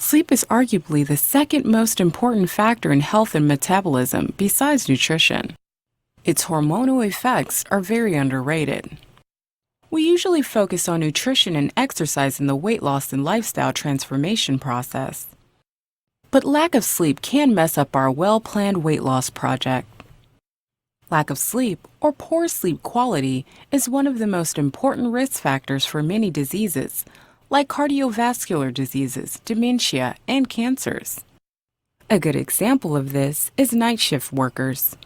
Sleep is arguably the second most important factor in health and metabolism besides nutrition. Its hormonal effects are very underrated. We usually focus on nutrition and exercise in the weight loss and lifestyle transformation process. But lack of sleep can mess up our well-planned weight loss project. Lack of sleep, or poor sleep quality, is one of the most important risk factors for many diseases, like cardiovascular diseases, dementia, and cancers. A good example of this is night shift workers.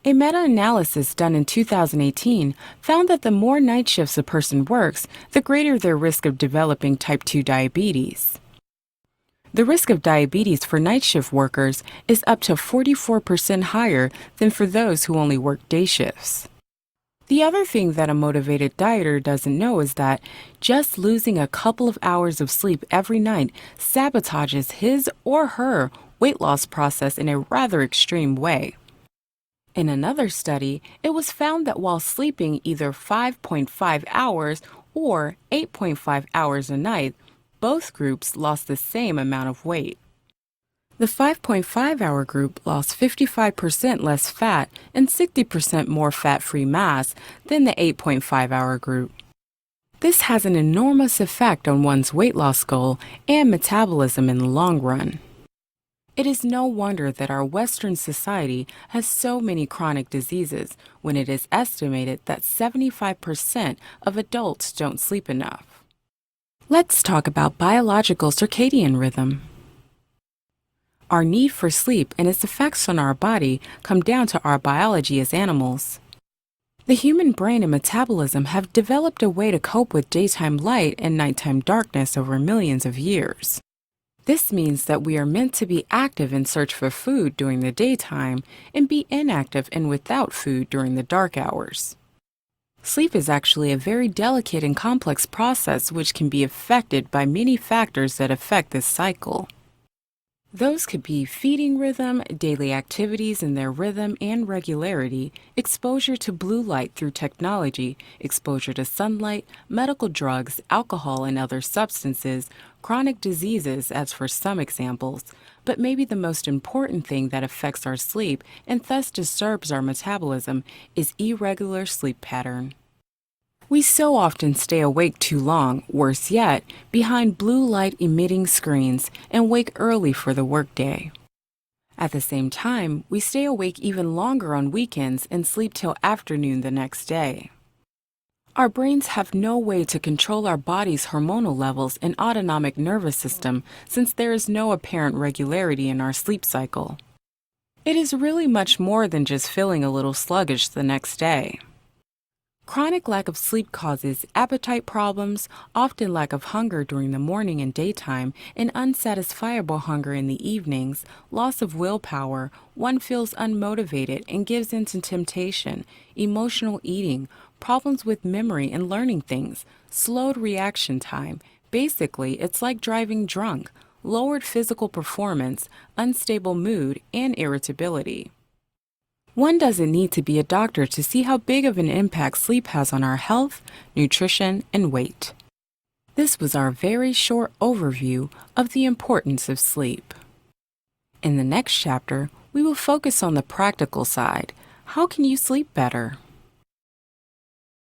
A meta-analysis done in 2018 found that the more night shifts a person works, the greater their risk of developing type 2 diabetes. The risk of diabetes for night shift workers is up to 44% higher than for those who only work day shifts. The other thing that a motivated dieter doesn't know is that just losing a couple of hours of sleep every night sabotages his or her weight loss process in a rather extreme way. In another study, it was found that while sleeping either 5.5 hours or 8.5 hours a night, both groups lost the same amount of weight. The 5.5-hour group lost 55% less fat and 60% more fat-free mass than the 8.5-hour group. This has an enormous effect on one's weight loss goal and metabolism in the long run. It is no wonder that our Western society has so many chronic diseases when it is estimated that 75% of adults don't sleep enough. Let's talk about biological circadian rhythm. Our need for sleep and its effects on our body come down to our biology as animals. The human brain and metabolism have developed a way to cope with daytime light and nighttime darkness over millions of years. This means that we are meant to be active in search for food during the daytime and be inactive and without food during the dark hours. Sleep is actually a very delicate and complex process which can be affected by many factors that affect this cycle. Those could be feeding rhythm, daily activities and their rhythm and regularity, exposure to blue light through technology, exposure to sunlight, medical drugs, alcohol and other substances, chronic diseases as for some examples, but maybe the most important thing that affects our sleep and thus disturbs our metabolism is irregular sleep pattern. We so often stay awake too long, worse yet, behind blue light emitting screens and wake early for the workday. At the same time, we stay awake even longer on weekends and sleep till afternoon the next day. Our brains have no way to control our body's hormonal levels and autonomic nervous system since there is no apparent regularity in our sleep cycle. It is really much more than just feeling a little sluggish the next day. Chronic lack of sleep causes appetite problems, often lack of hunger during the morning and daytime, and unsatisfiable hunger in the evenings, loss of willpower, one feels unmotivated and gives in to temptation, emotional eating, problems with memory and learning things, slowed reaction time. Basically, it's like driving drunk, lowered physical performance, unstable mood, and irritability. One doesn't need to be a doctor to see how big of an impact sleep has on our health, nutrition, and weight. This was our very short overview of the importance of sleep. In the next chapter, we will focus on the practical side. How can you sleep better?